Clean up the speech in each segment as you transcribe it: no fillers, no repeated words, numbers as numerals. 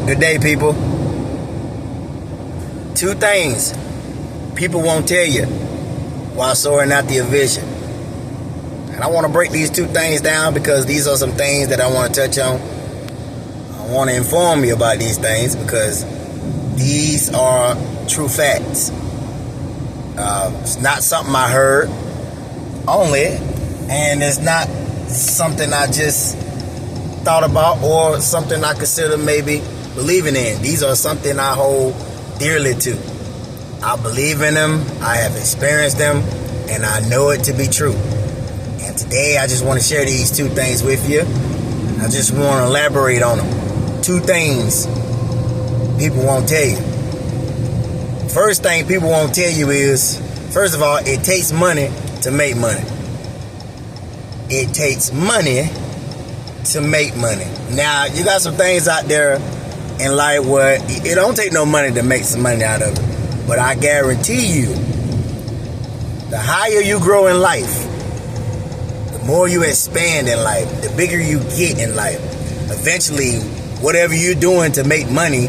Good day, people. Two things people won't tell you while soaring after your vision. And I want to break these two things down because these are some things that I want to touch on. I want to inform you about these things because these are true facts. It's not something I heard only, and it's not something I just thought about or something I consider maybe believing in. These are something I hold dearly to. I believe in them, I have experienced them, and I know it to be true. And today I just want to share these two things with you. I just want to elaborate on them. Two things people won't tell you. First thing people won't tell you is, first of all, it takes money to make money. It takes money to make money. Now, you got some things out there in life where it don't take no money to make some money out of it. But I guarantee you, the higher you grow in life, the more you expand in life, the bigger you get in life. Eventually, whatever you're doing to make money,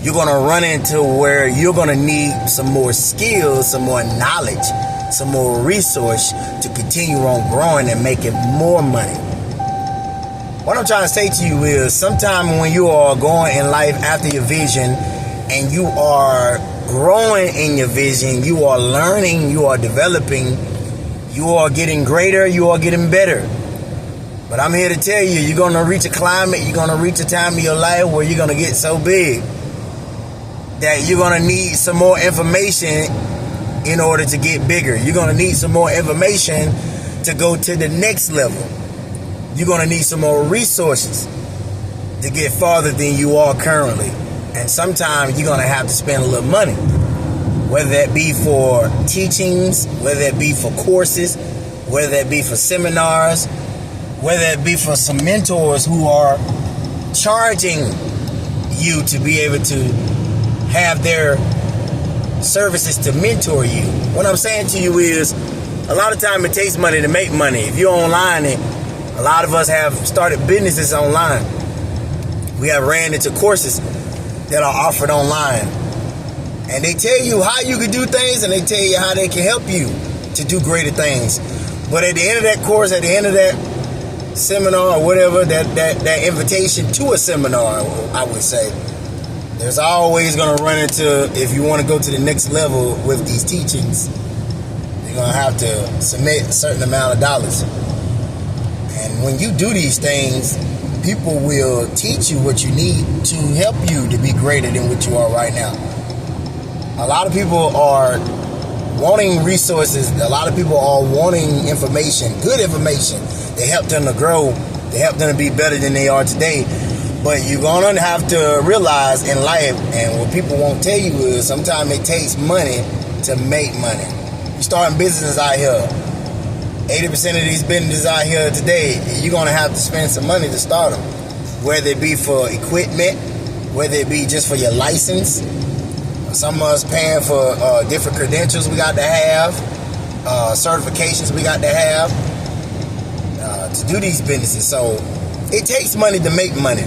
you're going to run into where you're going to need some more skills, some more knowledge, some more resource to continue on growing and making more money. What I'm trying to say to you is, sometime when you are going in life after your vision and you are growing in your vision, you are learning, you are developing, you are getting greater, you are getting better. But I'm here to tell you, you're going to reach a climate, you're going to reach a time in your life where you're going to get so big that you're going to need some more information in order to get bigger. You're going to need some more information to go to the next level. You're going to need some more resources to get farther than you are currently. And sometimes you're going to have to spend a little money, whether that be for teachings, whether that be for courses, whether that be for seminars, whether it be for some mentors who are charging you to be able to have their services to mentor you. What I'm saying to you is, a lot of time it takes money to make money. If you're online, a lot of us have started businesses online. We have ran into courses that are offered online. And they tell you how you can do things, and they tell you how they can help you to do greater things. But at the end of that course, at the end of that seminar or whatever, that invitation to a seminar, I would say, there's always going to run into, if you want to go to the next level with these teachings, you're going to have to submit a certain amount of dollars. And when you do these things, people will teach you what you need to help you to be greater than what you are right now. A lot of people are wanting resources. A lot of people are wanting information, good information. They help them to grow. They help them to be better than they are today. But you're going to have to realize in life, and what people won't tell you is, sometimes it takes money to make money. You're starting businesses out here. 80% of these businesses out here today, you're going to have to spend some money to start them. Whether it be for equipment, whether it be just for your license. Some of us paying for different credentials we got to have, certifications we got to have to do these businesses. So it takes money to make money.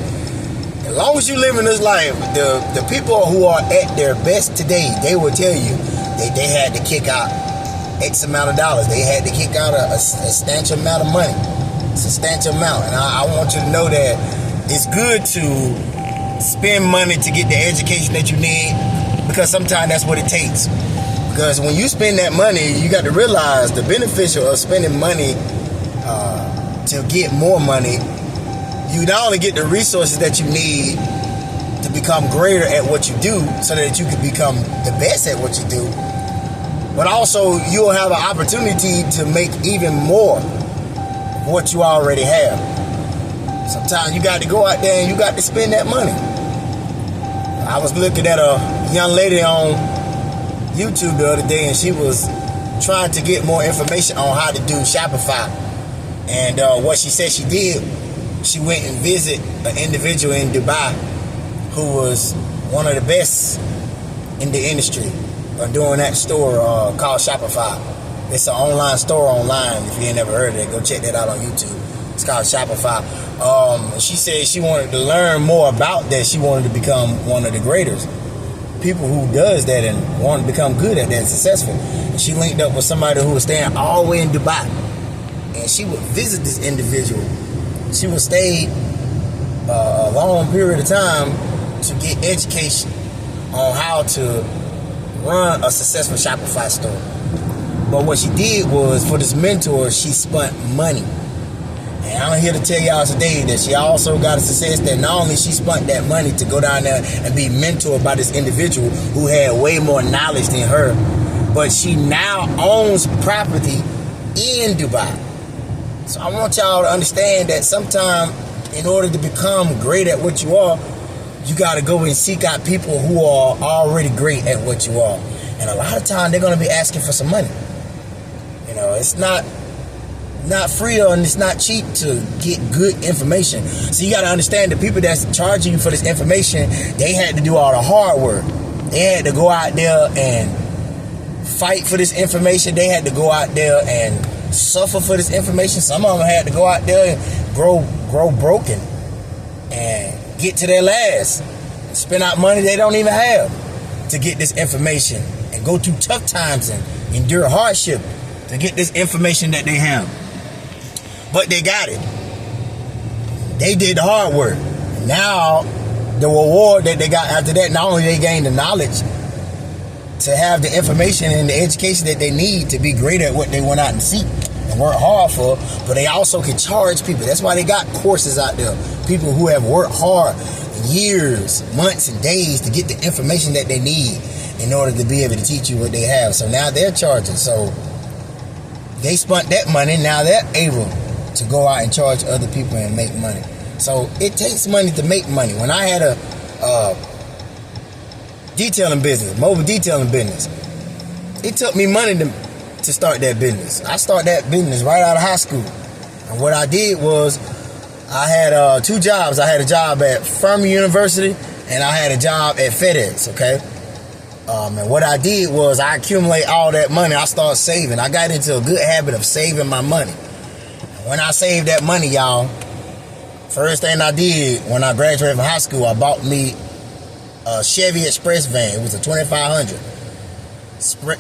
As long as you live in this life, the people who are at their best today, they will tell you they had to kick out X amount of dollars. They had to kick out a substantial amount of money. A substantial amount. And I want you to know that it's good to spend money to get the education that you need, because sometimes that's what it takes. Because when you spend that money, you got to realize the beneficial of spending money to get more money. You not only get the resources that you need to become greater at what you do, so that you can become the best at what you do, but also you'll have an opportunity to make even more of what you already have. Sometimes you got to go out there and you got to spend that money. I was looking at a young lady on YouTube the other day, and she was trying to get more information on how to do Shopify. And what she said she did, she went and visited an individual in Dubai who was one of the best in the industry doing that store called Shopify. It's an online store online. If you ain't never heard of it, go check that out on YouTube. It's called Shopify. She said she wanted to learn more about that. She wanted to become one of the greatest people who does that and want to become good at that and successful. And she linked up with somebody who was staying all the way in Dubai, and she would visit this individual. She would stay a long period of time to get education on how to run a successful Shopify store. But what she did was, for this mentor, she spent money. And I'm here to tell y'all today that she also got a success that not only she spent that money to go down there and be mentored by this individual who had way more knowledge than her, but she now owns property in Dubai. So I want y'all to understand that sometimes in order to become great at what you are, you got to go and seek out people who are already great at what you are. And a lot of times they're going to be asking for some money. You know, it's not free and it's not cheap to get good information. So you got to understand the people that's charging you for this information, they had to do all the hard work. They had to go out there and fight for this information. They had to go out there and suffer for this information. Some of them had to go out there and grow broken and get to their last, spend out money they don't even have to get this information, and go through tough times and endure hardship to get this information that they have. But they got it. They did the hard work. Now the reward that they got after that, not only they gained the knowledge to have the information and the education that they need to be great at what they went out and seek and work hard for, but they also can charge people. That's why they got courses out there. People who have worked hard years, months, and days to get the information that they need in order to be able to teach you what they have. So now they're charging. So they spent that money. Now they're able to go out and charge other people and make money. So it takes money to make money. When I had a detailing business, mobile detailing business, it took me money to start that business. I started that business right out of high school. And what I did was I had 2 jobs. I had a job at Furman University and I had a job at FedEx, okay? And what I did was I accumulated all that money. I started saving. I got into a good habit of saving my money. When I saved that money, y'all, first thing I did when I graduated from high school, I bought me a Chevy Express van. It was a 2500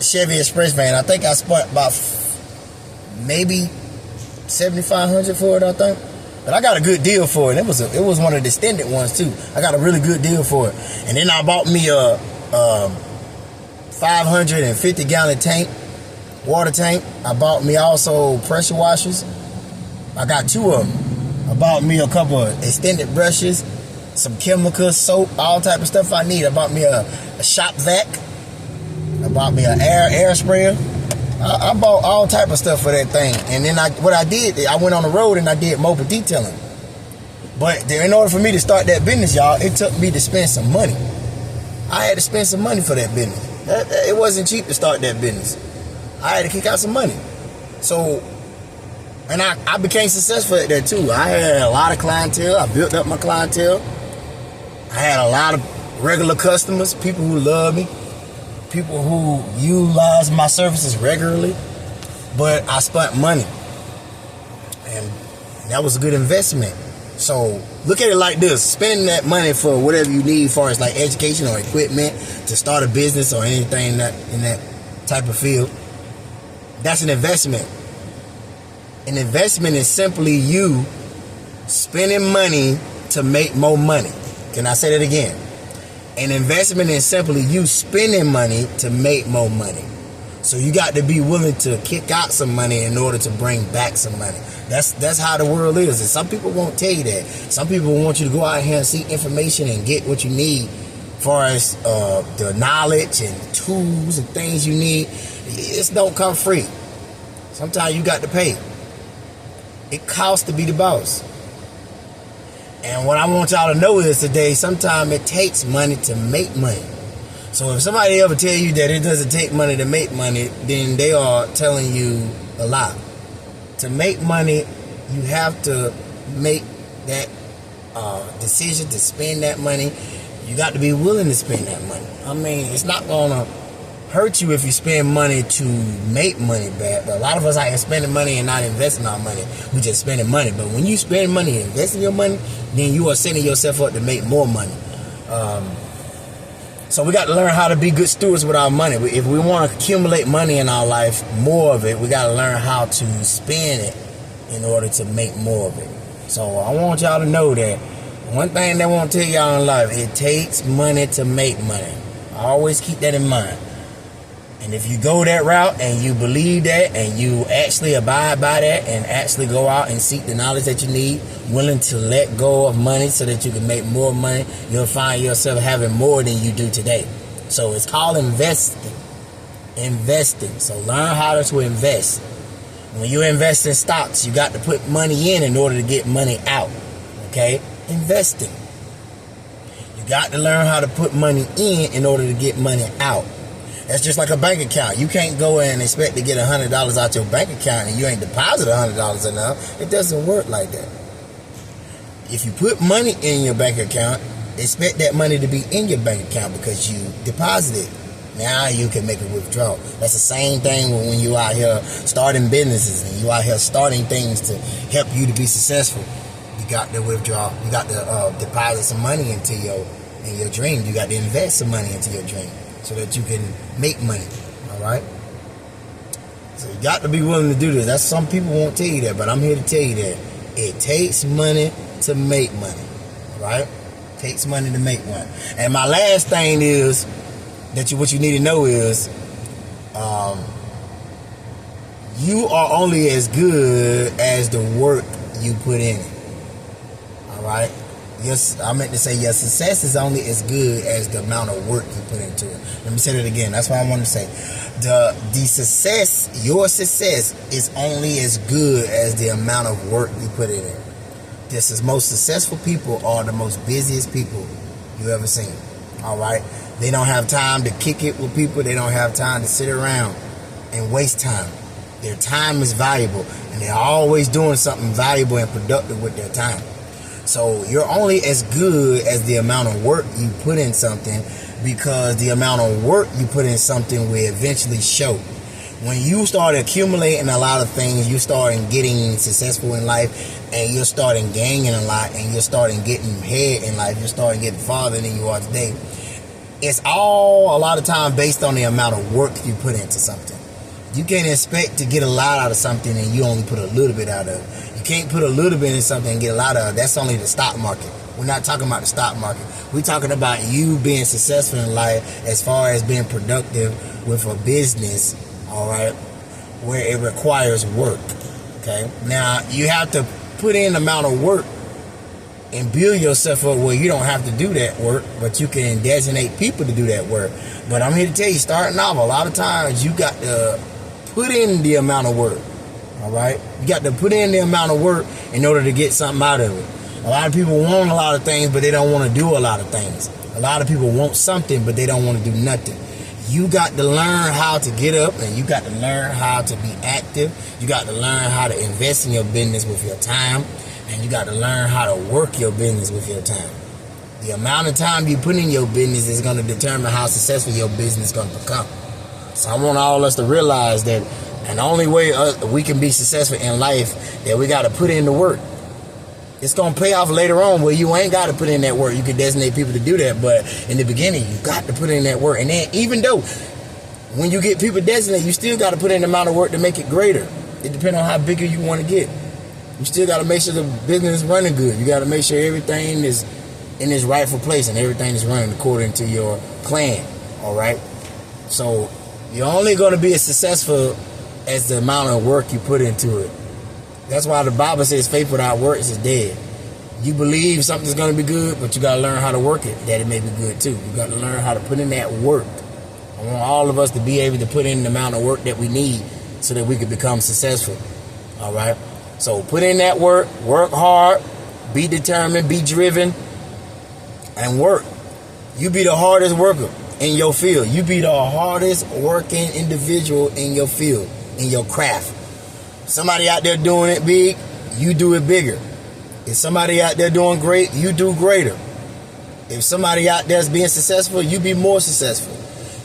Chevy Express van. I think I spent about maybe $7,500 for it, I think. But I got a good deal for it. It was one of the extended ones too. I got a really good deal for it. And then I bought me a 550 gallon tank, water tank. I bought me also pressure washers. I got 2 of them. I bought me a couple of extended brushes, some chemicals, soap, all type of stuff I need. I bought me a shop vac. I bought me an air sprayer. I bought all type of stuff for that thing. And then what I did, I went on the road and I did mobile detailing. But in order for me to start that business, y'all, it took me to spend some money. I had to spend some money for that business. It wasn't cheap to start that business. I had to kick out some money. So, and I became successful at that too. I had a lot of clientele. I built up my clientele. I had a lot of regular customers, people who love me, people who utilize my services regularly. But I spent money, and that was a good investment. So look at it like this: spending that money for whatever you need, as far as like education or equipment to start a business or anything in that type of field. That's an investment. An investment is simply you spending money to make more money. Can I say that again? An investment is simply you spending money to make more money. So you got to be willing to kick out some money in order to bring back some money. That's how the world is. And some people won't tell you that. Some people want you to go out here and seek information and get what you need as far as the knowledge and tools and things you need. It don't come free. Sometimes you got to pay. It costs to be the boss. And what I want y'all to know is today, sometimes it takes money to make money. So if somebody ever tell you that it doesn't take money to make money, then they are telling you a lie. To make money, you have to make that decision to spend that money. You got to be willing to spend that money. I mean, it's not gonna hurt you if you spend money to make money back. But a lot of us are spending money and not investing our money. We just spending money. But when you spend money and investing your money, then you are setting yourself up to make more money. So we got to learn how to be good stewards with our money. If we want to accumulate money in our life, more of it, we got to learn how to spend it in order to make more of it. So I want y'all to know that one thing that I want to tell y'all in life, it takes money to make money. Always keep that in mind. And if you go that route and you believe that and you actually abide by that and actually go out and seek the knowledge that you need, willing to let go of money so that you can make more money, you'll find yourself having more than you do today. So it's called investing. Investing. So learn how to invest. When you invest in stocks, you got to put money in order to get money out. Okay? Investing. You got to learn how to put money in order to get money out. That's just like a bank account. You can't go in and expect to get $100 out your bank account and you ain't deposit $100 enough. It doesn't work like that. If you put money in your bank account, expect that money to be in your bank account because you deposited it. Now you can make a withdrawal. That's the same thing when you out here starting businesses and you out here starting things to help you to be successful. You got to withdraw. You got to deposit some money into your dream. You got to invest some money into your dream so that you can make money. All right. So you got to be willing to do this. That's some people won't tell you that, but I'm here to tell you that it takes money to make money. All right. It takes money to make money. And my last thing is what you need to know is you are only as good as the work you put in it. All right. Yes, I meant to say your success is only as good as the amount of work you put into it. Let me say that again. That's what I want to say. Your success is only as good as the amount of work you put in it. The most successful people are the most busiest people you ever seen. All right. They don't have time to kick it with people. They don't have time to sit around and waste time. Their time is valuable, and they're always doing something valuable and productive with their time. So you're only as good as the amount of work you put in something, because the amount of work you put in something will eventually show. When you start accumulating a lot of things, you start getting successful in life, and you're starting gaining a lot, and you're starting getting ahead in life, you're starting getting farther than you are today. It's all a lot of time based on the amount of work you put into something. You can't expect to get a lot out of something and you only put a little bit out of it. You can't put a little bit in something and get a lot out of it. That's only the stock market. We're not talking about the stock market. We're talking about you being successful in life as far as being productive with a business, all right, where it requires work, okay? Now, you have to put in the amount of work and build yourself up where you don't have to do that work, but you can designate people to do that work. But I'm here to tell you, starting off, a lot of times you got to put in the amount of work, all right? You got to put in the amount of work in order to get something out of it. A lot of people want a lot of things, but they don't want to do a lot of things. A lot of people want something, but they don't want to do nothing. You got to learn how to get up, and you got to learn how to be active. You got to learn how to invest in your business with your time, and you got to learn how to work your business with your time. The amount of time you put in your business is going to determine how successful your business is going to become. So I want all of us to realize that, and the only way we can be successful in life, that we got to put in the work. It's going to pay off later on where you ain't got to put in that work. You can designate people to do that, but in the beginning, you got to put in that work. And then even though when you get people designated, you still got to put in the amount of work to make it greater. It depends on how bigger you want to get. You still got to make sure the business is running good. You got to make sure everything is in its rightful place and everything is running according to your plan, all right? So you're only going to be as successful as the amount of work you put into it. That's why the Bible says faith without works is dead. You believe something's going to be good, but you got to learn how to work it, that it may be good too. You got to learn how to put in that work. I want all of us to be able to put in the amount of work that we need so that we can become successful, all right? So put in that work hard, be determined, be driven, and work. You be the hardest worker in your field. You be the hardest working individual in your field, in your craft. Somebody out there doing it big, you do it bigger. If somebody out there doing great, you do greater. If somebody out there is being successful, you be more successful.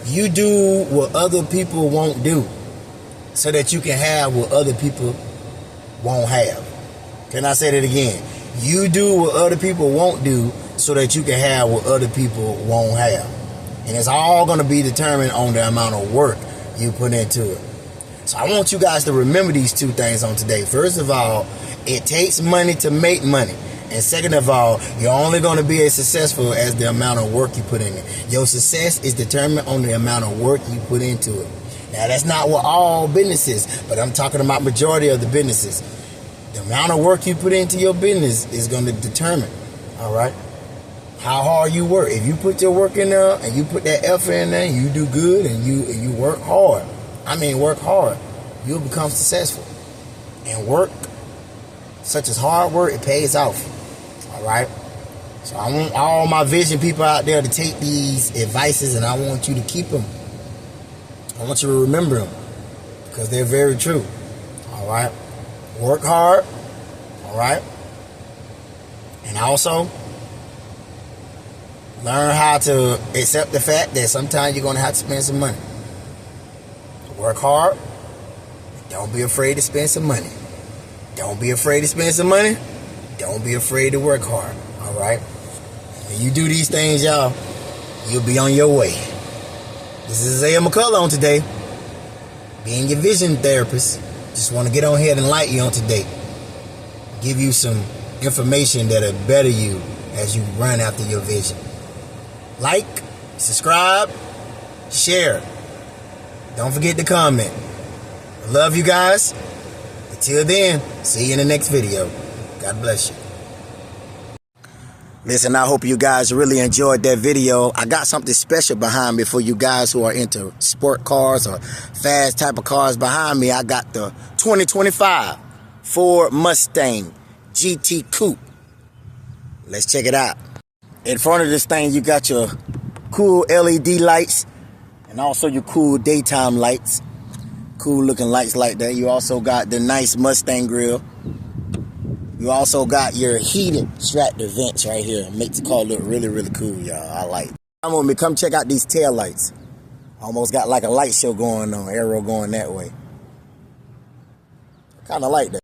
You do what other people won't do so that you can have what other people won't have. Can I say that again? You do what other people won't do so that you can have what other people won't have. And it's all going to be determined on the amount of work you put into it. So I want you guys to remember these two things on today. First of all, it takes money to make money. And second of all, you're only going to be as successful as the amount of work you put in it. Your success is determined on the amount of work you put into it. Now, that's not what all businesses, but I'm talking about majority of the businesses. The amount of work you put into your business is going to determine, all right, how hard you work. If you put your work in there and you put that effort in there, you do good and you work hard. Work hard. You'll become successful. And work, such as hard work, it pays off. All right. So I want all my vision people out there to take these advices, and I want you to keep them. I want you to remember them because they're very true. All right. Work hard. All right. And also learn how to accept the fact that sometimes you're going to have to spend some money. Work hard. Don't be afraid to spend some money. Don't be afraid to spend some money. Don't be afraid to work hard. All right. When you do these things, y'all, you'll be on your way. This is Isaiah McCullough on today, being your vision therapist. Just want to get on here and enlighten you on today. Give you some information that'll better you as you run after your vision. Like, subscribe, share. Don't forget to comment. I love you guys. Until then, see you in the next video. God bless you. Listen, I hope you guys really enjoyed that video. I got something special behind me for you guys who are into sport cars or fast type of cars. Behind me, I got the 2025 Ford Mustang GT Coupe. Let's check it out. In front of this thing, you got your cool LED lights and also your cool daytime lights. Cool looking lights like that. You also got the nice Mustang grill. You also got your heated extractor vents right here. Makes the car look really, really cool, y'all. I like it. I'm gonna come check out these tail lights. Almost got like a light show going on, arrow going that way. Kind of like that.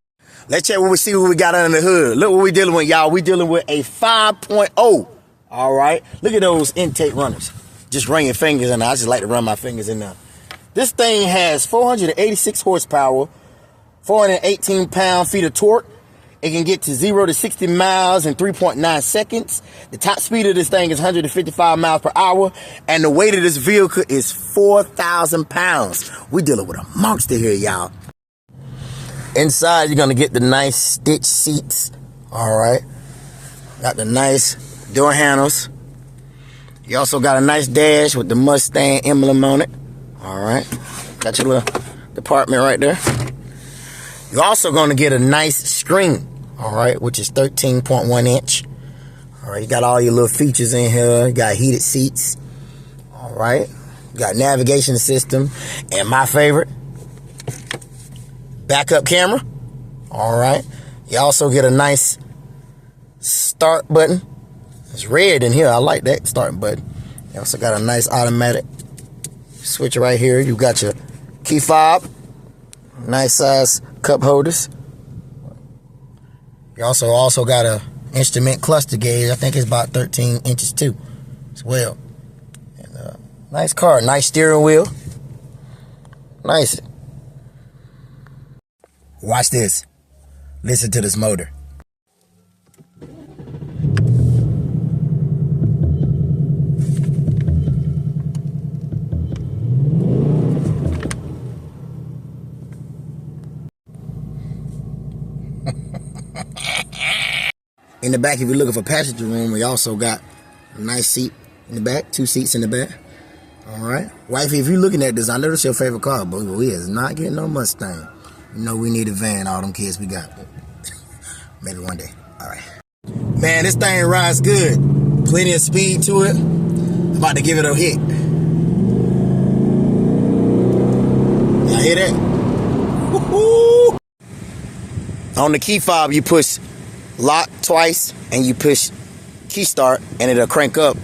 Let's check what we got under the hood. Look what we dealing with, y'all. We dealing with a 5.0. All right. Look at those intake runners. Just run your fingers in there. I just like to run my fingers in there. This thing has 486 horsepower, 418 pound-feet of torque. It can get to 0 to 60 miles in 3.9 seconds. The top speed of this thing is 155 miles per hour. And the weight of this vehicle is 4,000 pounds. We dealing with a monster here, y'all. Inside, you're going to get the nice stitch seats. All right. Got the nice door handles. You also got a nice dash with the Mustang emblem on it. All right. Got your little department right there. You're also going to get a nice screen. All right, which is 13.1 inch. All right, you got all your little features in here. You got heated seats. All right, you got navigation system, and my favorite, backup camera. All right, you also get a nice start button. It's red in here. I like that start button. You also got a nice automatic switch right here. You got your key fob, nice size cup holders. You also got a instrument cluster gauge. I think it's about 13 inches too, as well. And nice car, nice steering wheel. Nice. Watch this. Listen to this motor. In the back, if you're looking for passenger room, we also got a nice seat in the back, 2 seats in the back. All right. Wifey, if you're looking at this, I know it's your favorite car, but we is not getting no Mustang. You know we need a van, all them kids we got. Maybe one day. All right. Man, this thing rides good. Plenty of speed to it. I'm about to give it a hit. Y'all hear that? Woo-hoo! On the key fob, you push lock twice and you push key start and it'll crank up.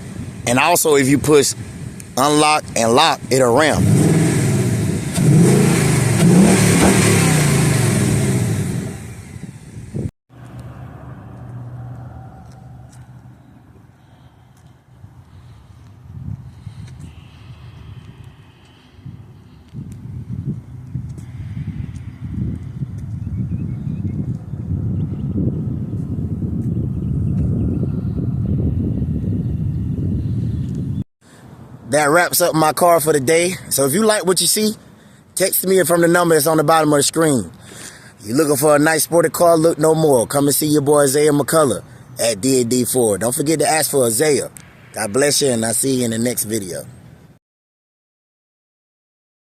And also if you push unlock, and lock, it'll ramp. That wraps up my car for the day. So if you like what you see, text me from the number that's on the bottom of the screen. You looking for a nice sporty car? Look no more. Come and see your boy Isaiah McCullough at D&D Ford. Don't forget to ask for Isaiah. God bless you, and I'll see you in the next video.